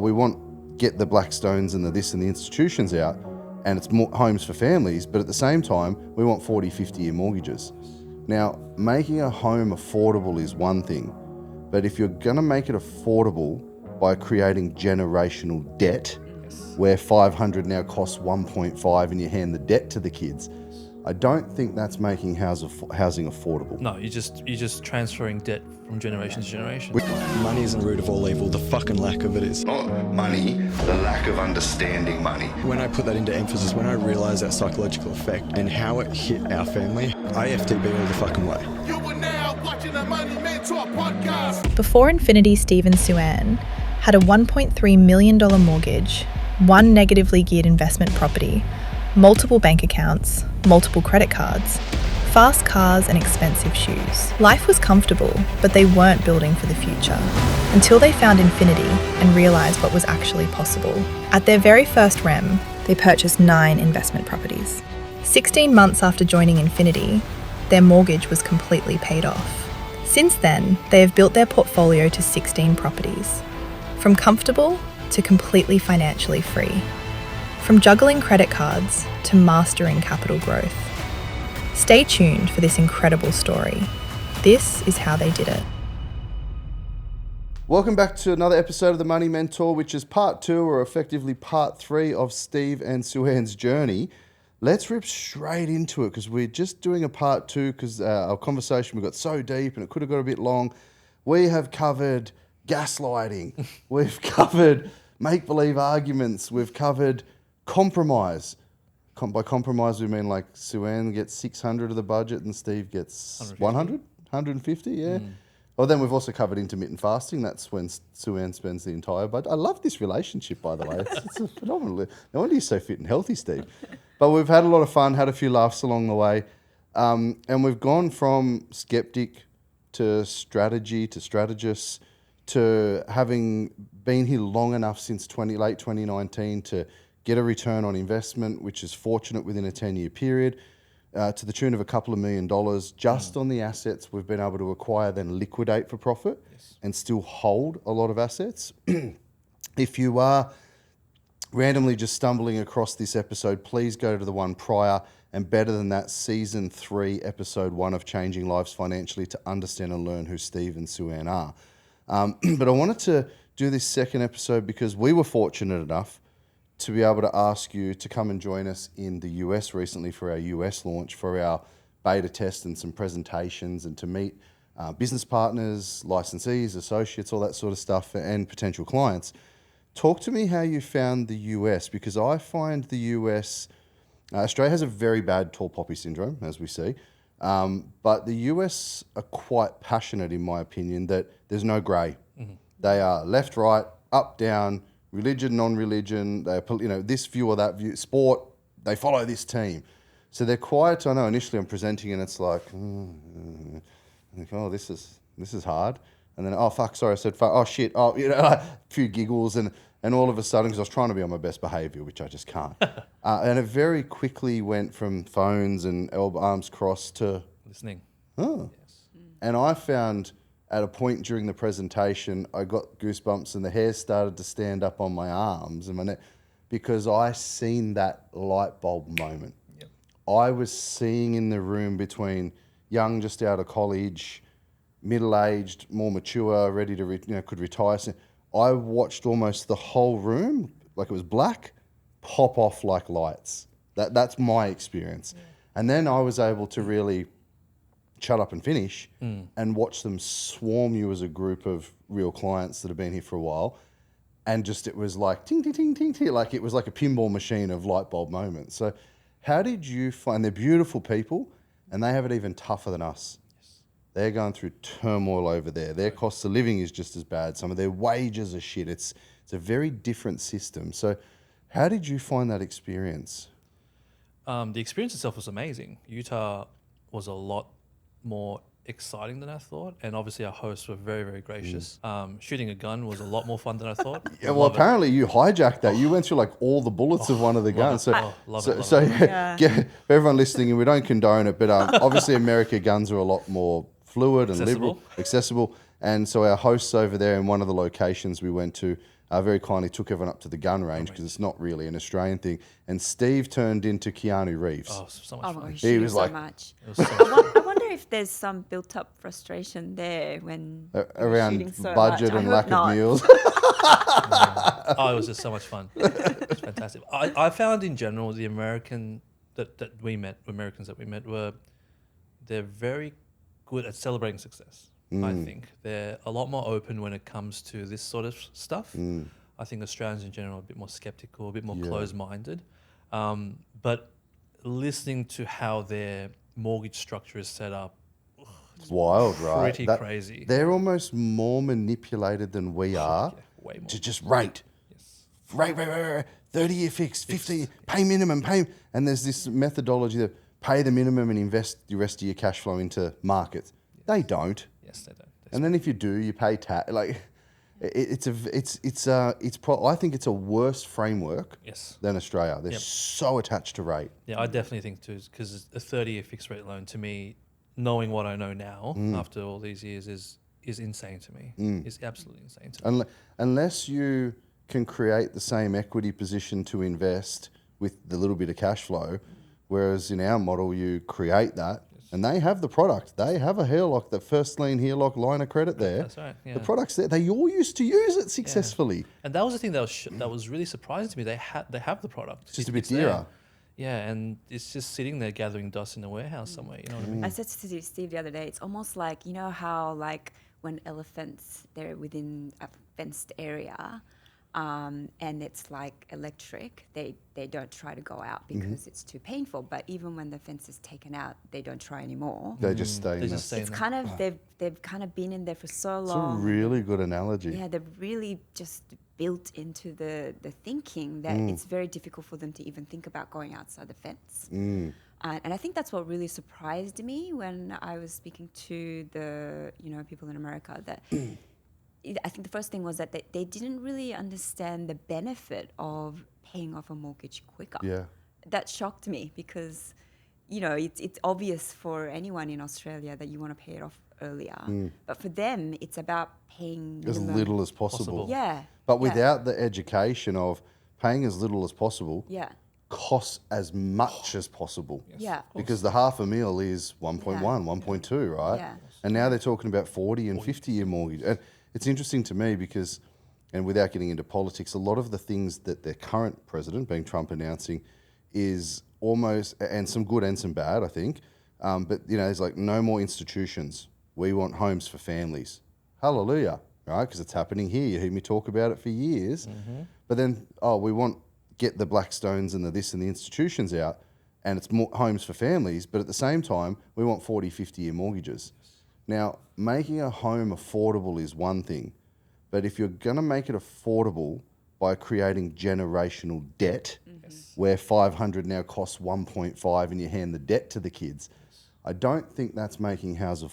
We want get the Blackstones and the this and the institutions out, and it's more homes for families, but at the same time, we want 40, 50-year mortgages. Now, making a home affordable is one thing, but if you're going to make it affordable by creating generational debt, where 500 now costs 1.5 and you hand the debt to the kids, I don't think that's making housing affordable. No, you're just transferring debt from generation to generation. Money isn't the root of all evil. The fucking lack of it is. Not money, the lack of understanding money. When I put that into emphasis, when I realised that psychological effect and how it hit our family, I FTB all the fucking way. You are now watching the Money Mentor podcast. Before Infinity, Steve and Sooan had a $1.3 million mortgage, one negatively geared investment property, multiple bank accounts, multiple credit cards, fast cars and expensive shoes. Life was comfortable, but they weren't building for the future until they found Infinity and realised what was actually possible. At their very first REM, they purchased 9 investment properties. 16 months after joining Infinity, their mortgage was completely paid off. Since then, they have built their portfolio to 16 properties. From comfortable to completely financially free. From juggling credit cards to mastering capital growth. Stay tuned for this incredible story. This is how they did it. Welcome back to another episode of the Money Mentor, which is part 2 or effectively part 3 of Steve and Sooan's journey. Let's rip straight into it because we're just doing a part 2 because our conversation we got so deep and it could have got a bit long. We have covered gaslighting. We've covered make-believe arguments. We've covered compromise. By compromise, we mean like Sooan gets 600 of the budget and Steve gets 100, 150, yeah. Well, then we've also covered intermittent fasting. That's when Sooan spends the entire budget. I love this relationship, by the way. It's a phenomenal. No wonder you're so fit and healthy, Steve. But we've had a lot of fun, had a few laughs along the way. And we've gone from skeptic to strategy to strategist to having been here long enough since late 2019 to get a return on investment, which is fortunate within a 10-year period, to the tune of a couple of $1 million just on the assets we've been able to acquire, then liquidate for profit and still hold a lot of assets. If you are randomly just stumbling across this episode, please go to the one prior, and better than that, season 3, episode 1 of Changing Lives Financially to understand and learn who Steve and Sooan are. But I wanted to do this second episode because we were fortunate enough to be able to ask you to come and join us in the US recently for our US launch, for our beta test and some presentations, and to meet business partners, licensees, associates, all that sort of stuff, and potential clients. Talk to me how you found the US, because I find the US, Australia has a very bad tall poppy syndrome, as we see, but the US are quite passionate, in my opinion, that there's no grey. Mm-hmm. They are left, right, up, down, religion, non-religion, they're, this view or that view, sport, they follow this team. So they're quite, I know initially I'm presenting and it's like, oh, this is hard. And then, oh, fuck, sorry, I said fuck, oh, shit, oh, a few giggles and all of a sudden, because I was trying to be on my best behaviour, which I just can't. And it very quickly went from phones and arms crossed to Listening. Oh. Yes. And I found at a point during the presentation, I got goosebumps and the hair started to stand up on my arms and my neck because I seen that light bulb moment. Yep. I was seeing in the room between young, just out of college, middle-aged, more mature, ready to could retire. I watched almost the whole room, like it was black, pop off like lights. That's my experience. Yeah. And then I was able to really shut up and finish and watch them swarm you as a group of real clients that have been here for a while. And just it was like ting, ting, ting, ting, ting, like it was like a pinball machine of light bulb moments. So how did you find, they're beautiful people and they have it even tougher than us. They're going through turmoil over there. Their cost of living is just as bad. Some of their wages are shit. It's a very different system. So how did you find that experience? The experience itself was amazing. Utah was a lot more exciting than I thought. And obviously our hosts were very, very gracious. Shooting a gun was a lot more fun than I thought. Yeah, well, apparently you hijacked that. You went through like all the bullets of one of the guns. So for everyone listening, and we don't condone it, but obviously America guns are a lot more fluid and liberal, accessible. And so our hosts over there in one of the locations we went to very kindly took everyone up to the gun range because it's not really an Australian thing. And Steve turned into Keanu Reeves. Oh, so much Oh fun. my gosh, He was so like- much. It was so much I wonder if there's some built-up frustration there when you were Around shooting so budget much. I and hope lack not. of meals. Oh, it was just so much fun. It was fantastic. I found in general the Americans that we met were they're very good at celebrating success. I think they're a lot more open when it comes to this sort of stuff. I think Australians in general are a bit more skeptical, a bit more closed-minded. But listening to how their mortgage structure is set up, It's wild, right? pretty crazy. They're almost more manipulated than we are way more. to just rate. Yes. Rate, 30-year fixed, 50, pay minimum, pay. And there's this methodology that pay the minimum and invest the rest of your cash flow into markets. They don't. Yes, they don't. And then if you do, you pay tax. Like, I think it's a worse framework Yes. than Australia. They're Yep. so attached to rate. Yeah, I definitely think too, because a 30-year fixed rate loan to me, knowing what I know now after all these years, is insane to me. Is absolutely insane to me. Unless you can create the same equity position to invest with the little bit of cash flow, whereas in our model you create that, and they have the product. They have a HELOC, the first lien HELOC line of credit there. That's right. Yeah. The product's there. They all used to use it successfully. And that was the thing that was really surprising to me. They have the product. It's just a bit It's there. dearer. Yeah, and it's just sitting there gathering dust in a warehouse somewhere. You know what I mean? I said to Steve the other day, it's almost like, you know how like when elephants, they're within a fenced area, and it's like electric, they don't try to go out because it's too painful. But even when the fence is taken out, they don't try anymore. They just stay in They there. just stay It's in there. kind of they've kind of been in there for so It's a long. really good analogy. Yeah, they're really just built into the thinking that it's very difficult for them to even think about going outside the fence. And I think that's what really surprised me when I was speaking to the people in America. That I think the first thing was that they didn't really understand the benefit of paying off a mortgage quicker. Yeah. That shocked me because it's obvious for anyone in Australia that you want to pay it off earlier. But for them, it's about paying As minimum. little as possible. Possible. Yeah. But yeah, without the education of paying as little as possible, Yeah. costs as much as possible. Yeah. Because the half a mil is 1.1, 1.2, right? Yeah. And now they're talking about 40 and 50-year mortgage. And it's interesting to me because, and without getting into politics, a lot of the things that their current president, being Trump, announcing is almost, and some good and some bad, I think, but, there's like no more institutions. We want homes for families. Hallelujah, right? Because it's happening here. You heard me talk about it for years. But then, we want get the Blackstones and the this and the institutions out, and it's more homes for families, but at the same time, we want 40, 50-year mortgages. Now, making a home affordable is one thing, but if you're going to make it affordable by creating generational debt, where 500 now costs 1.5 and you hand the debt to the kids, I don't think that's making housing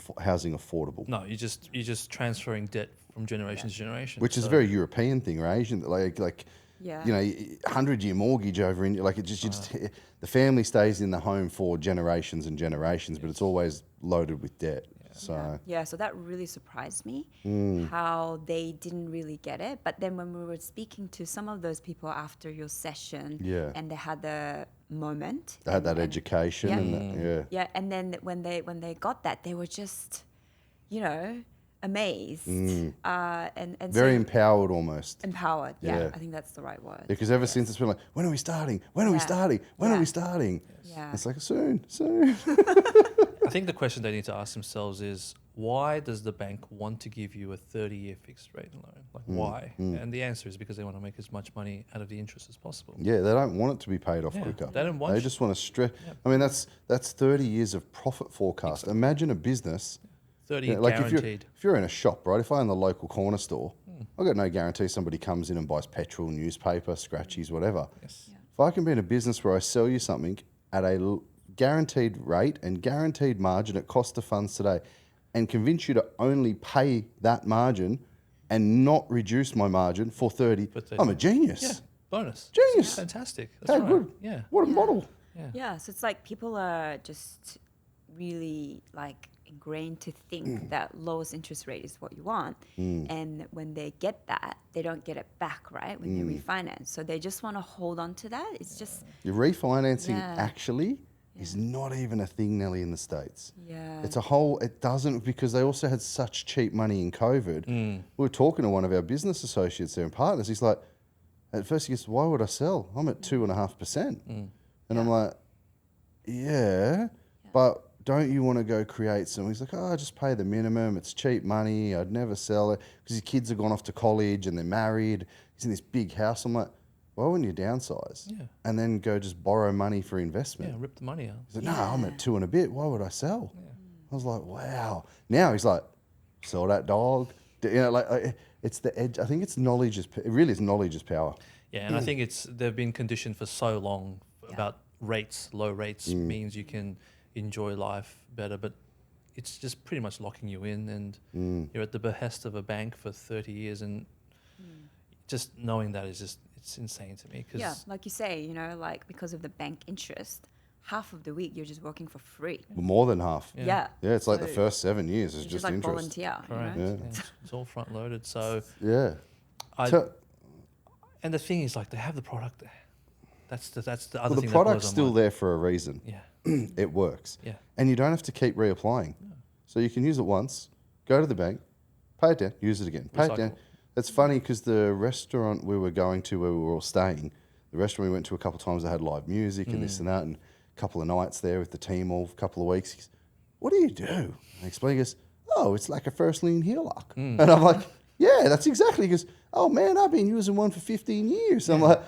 affordable. No, you're just transferring debt from generation to generation. Which is a So- very European thing, right? Asian, like Yeah. 100-year mortgage over in like the family stays in the home for generations and generations, but it's always loaded with debt. So Yeah, so that really surprised me how they didn't really get it. But then when we were speaking to some of those people after your session, Yeah. and they had the moment, they had that and- education yeah. and that, Yeah, and then when they got that, they were just, amazed, and very so empowered almost. empowered. Yeah, Yeah. I think that's the right word. Because ever since it's been like, when are we starting? When are we Yeah. starting? When are Yeah. we starting? Yeah. It's like soon. I think the question they need to ask themselves is, why does the bank want to give you a 30-year fixed rate loan? Like, why? And the answer is because they want to make as much money out of the interest as possible. Yeah, they don't want it to be paid off Yeah, quicker. they don't want They you- just want to stretch. I mean, that's 30 years of profit forecast. Imagine a business. 30 Like guaranteed. if you're in a shop, right? If I own the local corner store, I've got no guarantee somebody comes in and buys petrol, newspaper, scratchies, whatever. Yes. If I can be in a business where I sell you something at a guaranteed rate and guaranteed margin at cost of funds today, and convince you to only pay that margin and not reduce my margin for 30, For 30. I'm a genius. Yeah, bonus. Genius. Fantastic. That's How right. good. Yeah. What a model. Yeah, so it's like people are just really like ingrained to think that lowest interest rate is what you want. And when they get that, they don't get it back, right? When they refinance. So they just want to hold on to that. It's just, Your refinancing Yeah. actually is not even a thing, Nelly, in the States. yeah. It's a whole, it doesn't, because they also had such cheap money in COVID. We were talking to one of our business associates there and partners. He's like, at first he goes, why would I sell? I'm at 2.5%. And I'm like, yeah, but don't you want to go create some? He's like, oh, I just pay the minimum. It's cheap money. I'd never sell it because his kids have gone off to college and they're married. He's in this big house. I'm like, why wouldn't you downsize and then go just borrow money for investment? Yeah, rip the money out. He's like, no, I'm at 2 and a bit. Why would I sell? I was like, wow. Now he's like, sell that dog. You know, like it's the edge. I think it's knowledge it really is knowledge is power. Yeah, and I think they've been conditioned for so long about rates. Low rates means you can enjoy life better, but it's just pretty much locking you in, and you're at the behest of a bank for 30 years, and just knowing that is just, it's insane to me. Cause Yeah, like you say, you know, like because of the bank interest, half of the week you're just working for free. More than half. Yeah. Yeah, it's like the So first 7 years is it's just like interest. volunteer. You correct. know? Yeah, it's all front loaded. So, Yeah. I, and the thing is, like, they have the product there. That's the other Well, thing. the product's that blows my still mind. there for a reason. Yeah. It works. Yeah. And you don't have to keep reapplying. So you can use it once, go to the bank, pay it down, use it again, pay it down. Recycle. It's funny because the restaurant we were going to where we were all staying, the restaurant we went to a couple of times, they had live music and this and that, and a couple of nights there with the team all a couple of weeks. He goes, what do you do? And I explain, he goes, oh, it's like a first lien HELOC. And I'm like, yeah, that's exactly. He goes, oh man, I've been using one for 15 years. I'm like,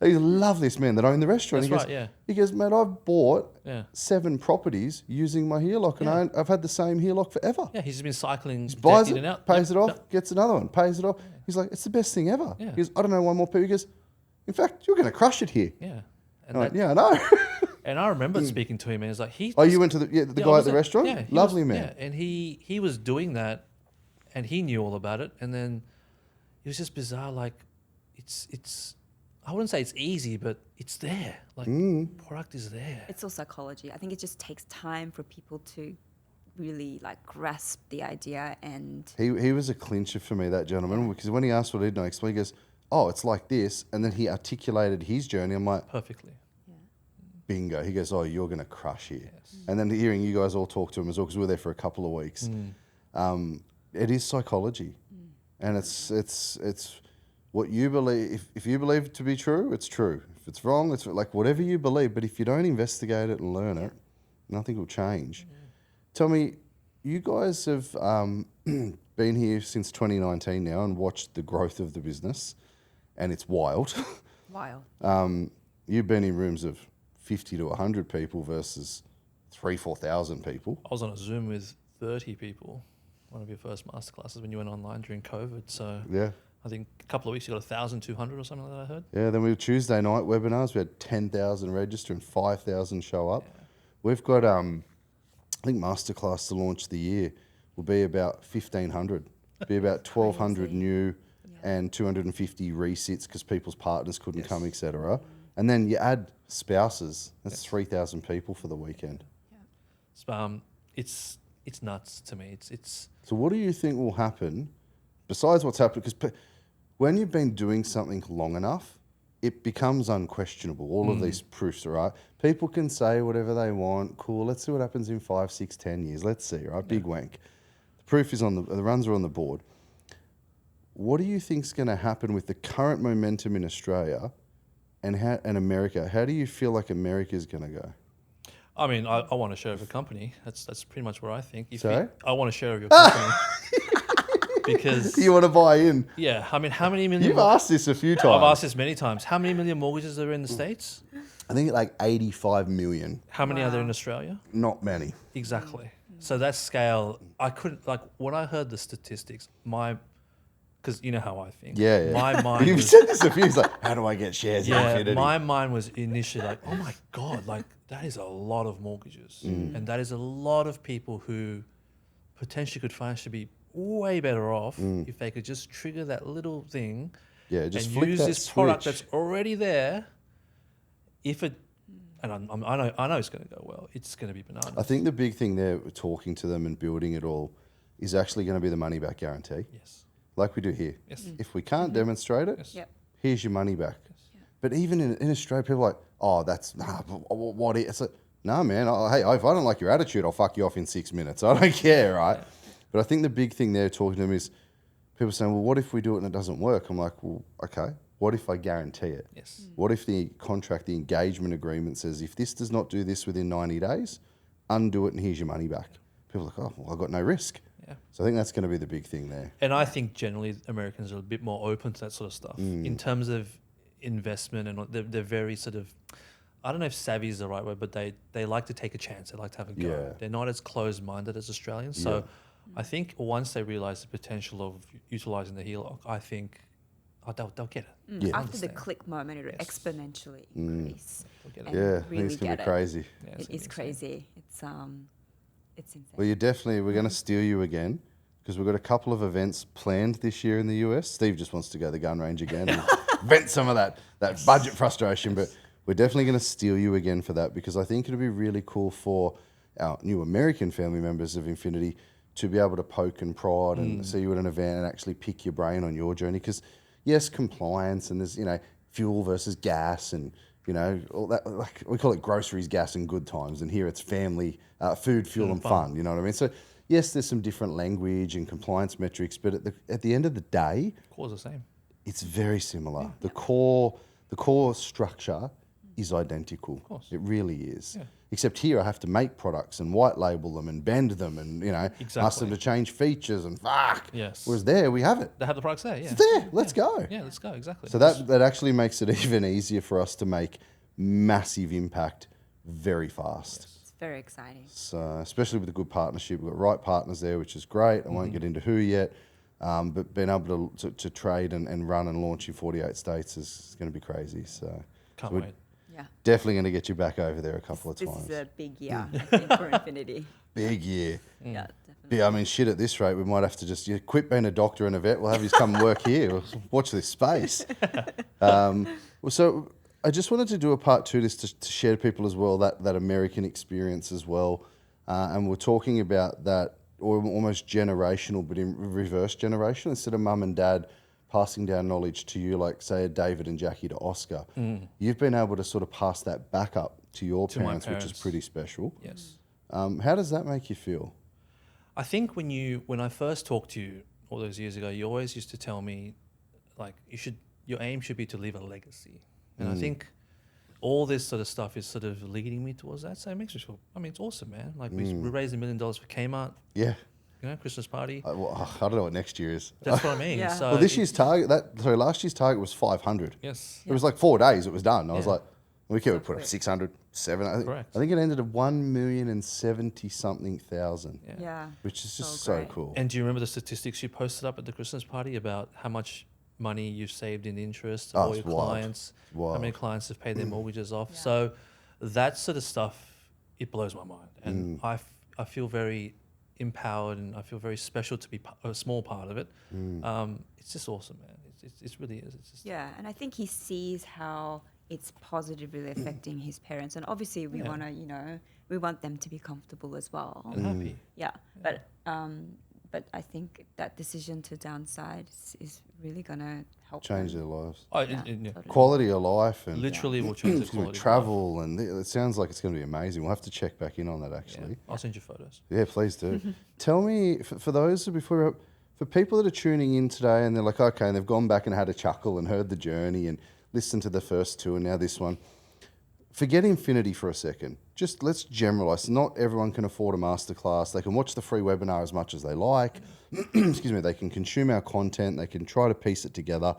I love this man that owned the restaurant. That's he goes, right, yeah. He goes, mate, I've bought Yeah. 7 properties using my HELOC, and I've had the same HELOC forever. Yeah, he's been cycling Buys debt it, in and out. pays Yep, it off, yep. gets another one, pays it off. He's like, it's the best thing ever. Yeah. He goes, I don't know one more people. He goes, in fact, you're going to crush it here. Yeah. And, I'm like, that, yeah, I know. and I remember speaking to him, and he's like, he. Oh, you went to the Yeah, guy I at was the there. restaurant? Yeah, he Lovely was- man. Yeah, and he was doing that, and he knew all about it. And then it was just bizarre. Like, it's. I wouldn't say it's easy, but it's there. Like, product is there. It's all psychology. I think it just takes time for people to really like grasp the idea and He was a clincher for me, that gentleman, because when he asked what he'd know, he goes, oh, it's like this. And then he articulated his journey. I'm like, Perfectly. bingo. He goes, oh, you're going to crush here. And then hearing you guys all talk to him as well, because we were there for a couple of weeks. It is psychology. And it's what you believe. If you believe it to be true, it's true. If it's wrong, it's like whatever you believe. But if you don't investigate it and learn it, nothing will change. Tell me, you guys have been here since 2019 now and watched the growth of the business, and it's wild. wild. You've been in rooms of 50 to 100 people versus 4,000 people. I was on a Zoom with 30 people, one of your first masterclasses when you went online during COVID. So Yeah. I think a couple of weeks you got 1,200 or something like that, I heard. Yeah, then we were Tuesday night webinars. We had 10,000 register and 5,000 show up. We've got, I think masterclass to launch the year will be about 1,500. Be about 1,200 new and 250 resits because people's partners couldn't come, etc. And then you add spouses. That's 3,000 people for the weekend. It's nuts to me. It's So what do you think will happen besides what's happened? Because when you've been doing something long enough, it becomes unquestionable. All of these proofs, right? People can say whatever they want. Cool. Let's see what happens in 5, 6, 10 years. Let's see, right? Big wank. The proof is the runs are on the board. What do you think's going to happen with the current momentum in Australia and America? How do you feel like America's going to go? I mean, I want a share of a company. That's pretty much what I think. Sorry? I want a share of your company. Because, You want to buy in? yeah, I mean, how many million... You've asked this a few times. I've asked this many times. How many million mortgages are there in the States? I think like 85 million. How many are there in Australia? Not many. Exactly. So that scale, I couldn't, like, when I heard the statistics, because you know how I think. Yeah. My mind You've was, said this a few. It's like, how do I get shares in yeah, Infinity? my mind was initially like, oh my God, like, that is a lot of mortgages. And that is a lot of people who potentially could financially be way better off if they could just trigger that little thing Yeah, just and flick use that this product switch. that's already there. If it and I know it's going to go well. It's going to be bananas. I think the big thing there, talking to them and building it all, is actually going to be the money back guarantee, Yes. like we do here. Yes. If we can't demonstrate it, Yes. Yep. here's your money back. But even in Australia, people are like, oh, that's, what is, it's like, nah, man, hey, if I don't like your attitude, I'll fuck you off in 6 minutes. I don't care, right? Yeah. But I think the big thing there talking to them is people saying, well, what if we do it and it doesn't work? I'm like, well, okay, what if I guarantee it? Yes. What if the contract, the engagement agreement says, if this does not do this within 90 days, undo it and here's your money back? People are like, oh, well, I've got no risk. Yeah. So I think that's going to be the big thing there. And I think generally Americans are a bit more open to that sort of stuff in terms of investment, and they're very sort of, I don't know if savvy is the right word, but they like to take a chance. They like to have a go. Yeah. They're not as closed-minded as Australians. So I think once they realise the potential of utilising the HELOC, I think they'll get it. Yeah. After the Understand. click moment, it'll Yes. exponentially increase. They'll get it. And Yeah, I think really it's going to get be it. crazy. Yeah, It it's is gonna be insane. crazy. It's insane. Well, we're going to steal you again because we've got a couple of events planned this year in the US. Steve just wants to go to the gun range again and vent some of that budget frustration, but we're definitely going to steal you again for that because I think it'll be really cool for our new American family members of Infinity to be able to poke and prod and see you at an event and actually pick your brain on your journey. Because yes, compliance and there's, fuel versus gas and, all that, like we call it groceries, gas and good times. And here it's family, food, fuel and fun. You know what I mean? So yes, there's some different language and compliance metrics, but at the end of the day, Core's the same. it's very similar. The core structure is identical. Of course. It really is. Yeah. Except here I have to make products and white label them and bend them and, ask them Exactly. to change features and fuck. Yes. Whereas there we have it. They have the products there, yeah. It's there. Let's go. Yeah, let's go, exactly. So that actually makes it even easier for us to make massive impact very fast. It's very exciting. So especially with a good partnership, we've got right partners there, which is great. I won't get into who yet, but being able to trade and run and launch in 48 states is going to be crazy. So Can't we're wait. Yeah. definitely going to get you back over there a couple of This times. is a big year, I think, for Infinity. Big year. Yeah, definitely. Yeah, I mean, shit, at this rate, we might have to just quit being a doctor and a vet. We'll have you come and work here. We'll watch this space. So I just wanted to do a part two just to share to people as well that American experience as well. And we're talking about that almost generational, but in reverse generation. Instead of mum and dad passing down knowledge to you, like say David and Jackie to Oscar, you've been able to sort of pass that back up to your To my parents, which is parents. pretty special. Yes. How does that make you feel? I think when I first talked to you all those years ago, you always used to tell me, like, your aim should be to leave a legacy. And I think all this sort of stuff is sort of leading me towards that. So it makes me feel, it's awesome, man. Like we raised $1 million for Kmart, Yeah. Christmas party. I don't know what next year is. That's what I mean. Yeah. So Well, this year's target, last year's target was 500. Yes. It was like 4 days it was done. I was Yeah. like, we could So put up quick. 600, 700. Correct. I think it ended at 1,070,000 thousand, Yeah. Yeah. which is just So so great. cool. And do you remember the statistics you posted up at the Christmas party about how much money you've saved in interest Oh, of all it's your wild. clients, It's wild. how many clients have paid their mortgages off? Yeah. So that sort of stuff, it blows my mind. And I feel very empowered and I feel very special to be a small part of it. It's just awesome, man. It really is. It's just, Yeah, and I think he sees how it's positively affecting his parents, and obviously we Yeah. want to, we want them to be comfortable as well. and happy. Yeah, but I think that decision to downsize is really gonna help Change them. their lives. Oh, Yeah, yeah. totally. Quality of life and Literally will change the excuse me, quality of life. travel. And it sounds like it's going to be amazing. We'll have to check back in on that Yeah. actually. I'll send you photos. Yeah, please do. Tell me, for those for people that are tuning in today and they're like, okay, and they've gone back and had a chuckle and heard the journey and listened to the first two and now this one. Forget Infinity for a second. Just let's generalize. Not everyone can afford a masterclass. They can watch the free webinar as much as they like. Excuse me. They can consume our content. They can try to piece it together.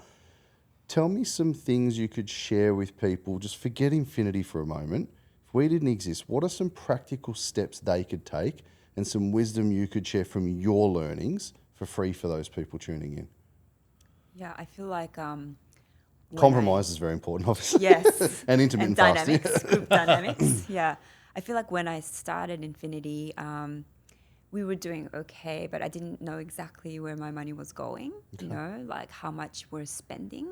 Tell me some things you could share with people. Just forget Infinity for a moment. If we didn't exist, what are some practical steps they could take and some wisdom you could share from your learnings for free for those people tuning in? Yeah, I feel like when Compromise is very important, obviously. Yes. And intermittent and fasting. dynamics, group dynamics. Yeah. I feel like when I started Infinity, we were doing okay, but I didn't know exactly where my money was going, like how much we're spending.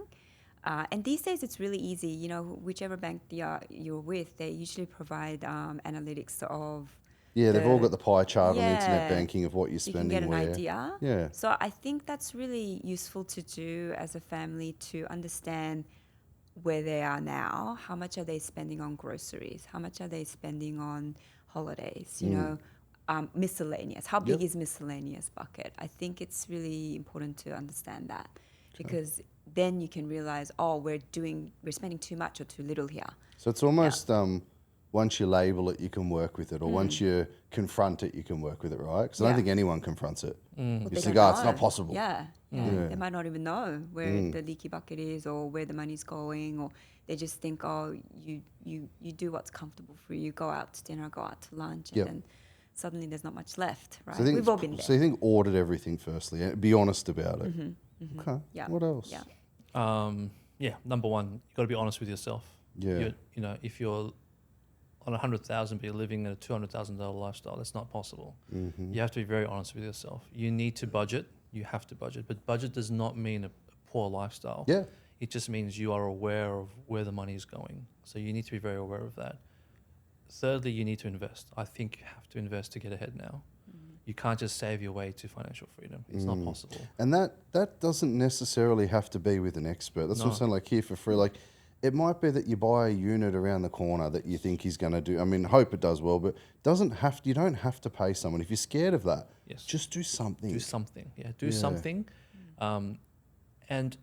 And these days, it's really easy. You know, whichever bank you're with, they usually provide analytics of. Yeah, they've all got the pie chart on the Yeah. internet banking of what you're You spending. can get an where. idea. Yeah. So I think that's really useful to do as a family to understand where they are now. How much are they spending on groceries? How much are they spending on holidays? You know, miscellaneous. How big is miscellaneous bucket? I think it's really important to understand that because then you can realize, oh, we're spending too much or too little here. So it's almost once you label it, you can work with it, or once you confront it, you can work with it, right? Because I don't think anyone confronts it. Well, You they think, don't it's not know. possible. Yeah. Yeah. They might not even know where the leaky bucket is or where the money's going, or they just think, oh, you do what's comfortable for you. Go out to dinner, go out to lunch, and Yep. then suddenly there's not much left, right? So I think We've all been there. So you think audit everything firstly, be honest about it. Okay. Yeah. What else? Yeah. Number one, you got to be honest with yourself. Yeah. You know, if you're on 100,000 but you're living in a $200,000 lifestyle, that's not possible. You have to be very honest with yourself. You need to budget. You have to budget, but budget does not mean a poor lifestyle. Yeah. It just means you are aware of where the money is going. So you need to be very aware of that. Thirdly, you need to invest. I think you have to invest to get ahead now. You can't just save your way to financial freedom. It's not possible. And that doesn't necessarily have to be with an expert. That's what I'm No. saying, like here for free. Like it might be that you buy a unit around the corner that you think he's going to do. I mean, hope it does well, but you don't have to pay someone. If you're scared of that, Yes. just do something. Do something. Yeah, do something. And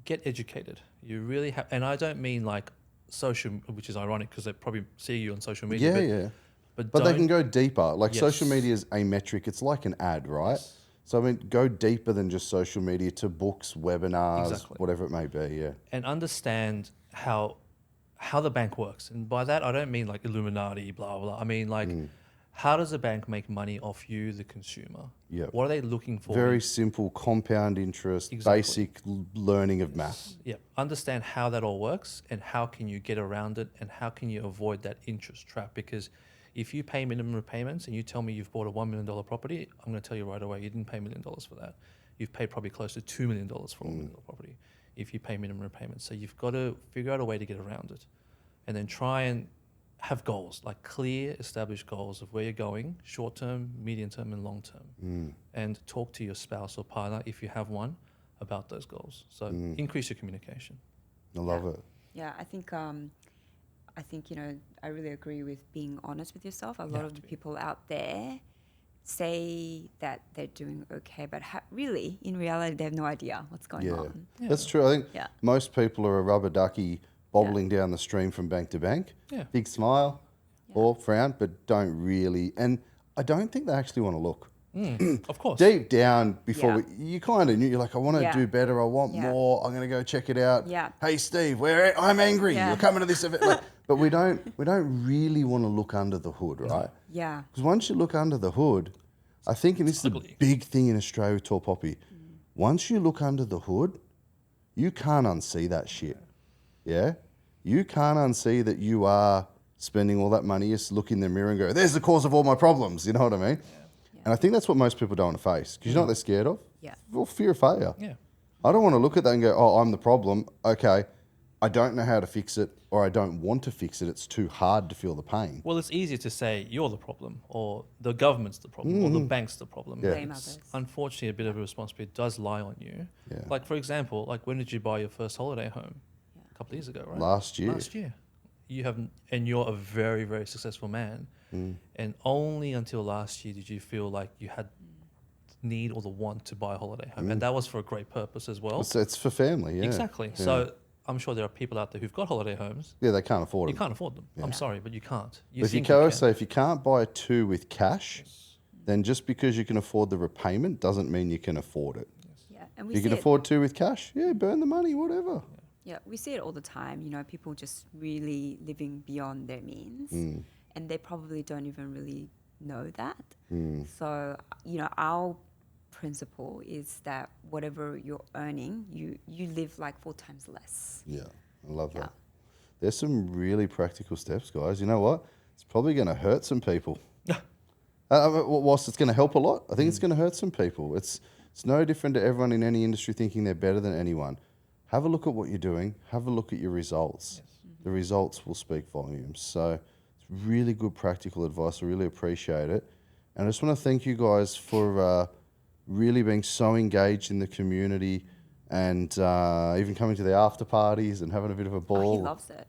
get educated. You really have, and I don't mean like social, which is ironic because they probably see you on social media. Yeah. But But they don't- can go deeper. Like Yes. social media is a metric. It's like an ad, right? So I mean, go deeper than just social media to books, webinars, Exactly. whatever it may be. Yeah. and understand how the bank works. And by that, I don't mean like Illuminati, blah, blah. I mean like, how does a bank make money off you, the consumer? Yep. What are they looking for? Very simple compound interest, Exactly. basic learning of math. Yeah. Understand how that all works and how can you get around it and how can you avoid that interest trap. Because if you pay minimum repayments and you tell me you've bought a $1 million property, I'm going to tell you right away, you didn't pay $1 million for that. You've paid probably close to $2 million for a $1 million property if you pay minimum repayments. So you've got to figure out a way to get around it and then try and have goals, like clear, established goals of where you're going, short term, medium term, and long term. And talk to your spouse or partner, if you have one, about those goals. So increase your communication. I love it. Yeah, I think you know, I really agree with being honest with yourself. A lot of the people out there say that they're doing okay, but really, in reality, they have no idea what's going on. That's true. I think Yeah. most people are a rubber ducky bobbling down the stream from bank to bank. Yeah. Big smile or frown, but don't really. And I don't think they actually want to look. Of course. Deep down, before Yeah. you kind of knew, you're like, I want to Yeah. do better. I want Yeah. more. I'm going to go check it out. Yeah. Hey, Steve, I'm angry. Yeah. You're coming to this event. Like, but we don't really want to look under the hood, right? Yeah. Because once you look under the hood, I think, and this is a ugly. big thing in Australia with Tall Poppy, once you look under the hood, you can't unsee that shit. Yeah? You can't unsee that you are spending all that money. You just look in the mirror and go, there's the cause of all my problems. You know what I mean? And I think that's what most people don't want to face. Because you know what they're scared of? Yeah. Well, fear of failure. Yeah. I don't want to look at that and go, oh, I'm the problem. Okay, I don't know how to fix it, or I don't want to fix it. It's too hard to feel the pain. Well, it's easier to say you're the problem or the government's the problem or the bank's the problem. Yeah. Blame It's others. unfortunately, a bit of a responsibility does lie on you. Yeah. Like, for example, like when did you buy your first holiday home? A couple of years ago, right? Last year. Last year. You haven't, and you're a very, very successful man. And only until last year did you feel like you had need or the want to buy a holiday home. And that was for a great purpose as well. It's for family, yeah. Exactly. So I'm sure there are people out there who've got holiday homes. Yeah, they can't afford You it. can't afford them. I'm sorry, but you can't. You If you think go, can. say, if you can't buy two with cash, then just because you can afford the repayment doesn't mean you can afford it. Yeah. And we If you see can it. afford two with cash, yeah, burn the money, whatever. Yeah, we see it all the time. You know, people just really living beyond their means, and they probably don't even really know that. So, you know, our principle is that whatever you're earning, you live like 4 times less. Yeah, I love Yeah. that. There's some really practical steps, guys. You know what? It's probably going to hurt some people. Whilst it's going to help a lot, I think it's going to hurt some people. It's no different to everyone in any industry thinking they're better than anyone. have a look at what you're doing. Have a look at your results. The results will speak volumes. So it's really good practical advice. I really appreciate it. And I just want to thank you guys for really being so engaged in the community and even coming to the after parties and having a bit of a ball. Oh, he loves it.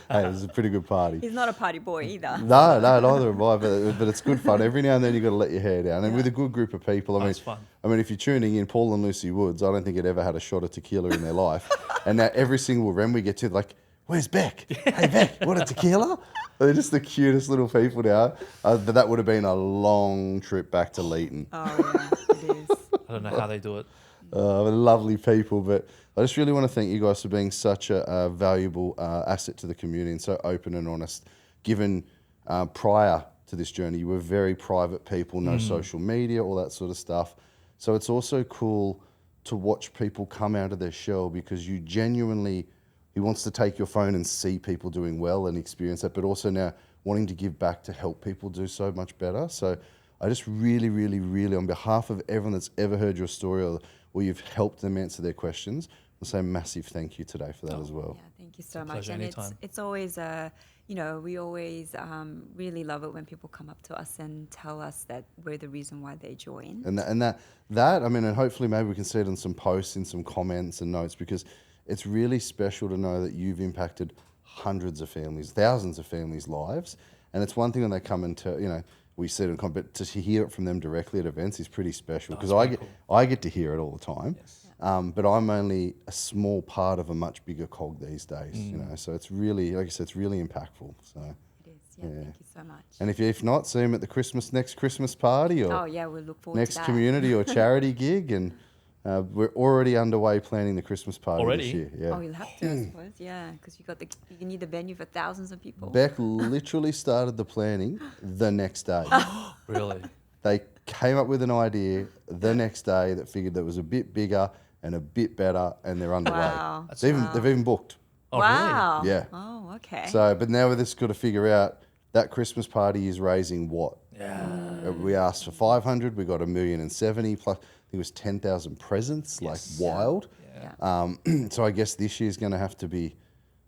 Hey, it was a pretty good party. He's not a party boy either. No, neither am I. But it's good fun. Every now and then you got to let your hair down, and with a good group of people. That's fun. I mean, if you're tuning in, Paul and Lucy Woods, I don't think they'd ever had a shot of tequila in their life, and now every single rem we get to, like, where's Beck? Hey Beck, what, a tequila? They're just the cutest little people now. But that would have been a long trip back to Leeton. Oh, yeah, it is. I don't know how they do it. Lovely people, but I just really want to thank you guys for being such a valuable asset to the community and so open and honest. Given prior to this journey, you were very private people, no social media, all that sort of stuff. So it's also cool to watch people come out of their shell because you genuinely, he wants to take your phone and see people doing well and experience that, but also now wanting to give back to help people do so much better. So I just really, really, really, on behalf of everyone that's ever heard your story or you've helped them answer their questions, I'll say a massive thank you today for that as well. Yeah, thank you so much. pleasure, And anytime. it's always, we always really love it when people come up to us and tell us that we're the reason why they join. And that, I mean, and hopefully maybe we can see it in some posts, in some comments and notes, because it's really special to know that you've impacted hundreds of families, thousands of families' lives. And it's one thing when they come and tell, we see it in but to hear it from them directly at events is pretty special because I get to hear it all the time. Yes. But I'm only a small part of a much bigger cog these days, So it's really, like I said, it's really impactful. So. It is. Yeah, thank you so much. And if not, see them at the next Christmas party or we look forward next to that. community or charity gig, and we're already underway planning the Christmas party Already? this year. Yeah. Oh, you'll have to, I suppose. Yeah, because you need the venue for thousands of people. Beck literally started the planning the next day. Really? They came up with an idea the next day that figured that was a bit bigger and a bit better, and they're underway. Wow. They've even booked. Oh, Wow. Yeah. Oh, okay. So, but now we've just got to figure out that Christmas party is raising what? Yeah. We asked for 500, we got 1,070,000 plus. I think it was 10,000 presents, like wild. Yeah. So I guess this year's going to have to be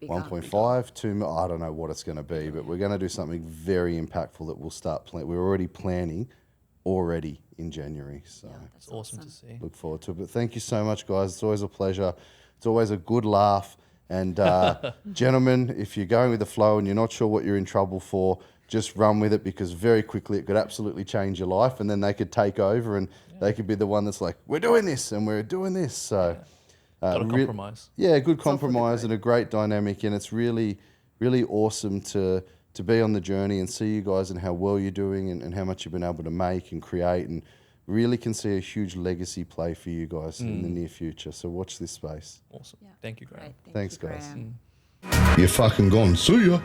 Bigger. 1.5, 2 mil. I don't know what it's going to be, but we're going to do something very impactful that we'll start we're already planning in January. So It's awesome to see. look forward to it. But thank you so much, guys. It's always a pleasure. It's always a good laugh. And gentlemen, if you're going with the flow and you're not sure what you're in trouble for, just run with it because very quickly it could absolutely change your life, and then they could take over and they could be the one that's like, we're doing this and we're doing this. So Got to compromise. good compromise and a great dynamic, and it's really, really awesome to be on the journey and see you guys and how well you're doing and how much you've been able to make and create, and really can see a huge legacy play for you guys in the near future. So watch this space. Awesome. Yeah. Thanks, Graham. Great. Thank Thanks, you, guys. Graham. You're fucking gone. See ya.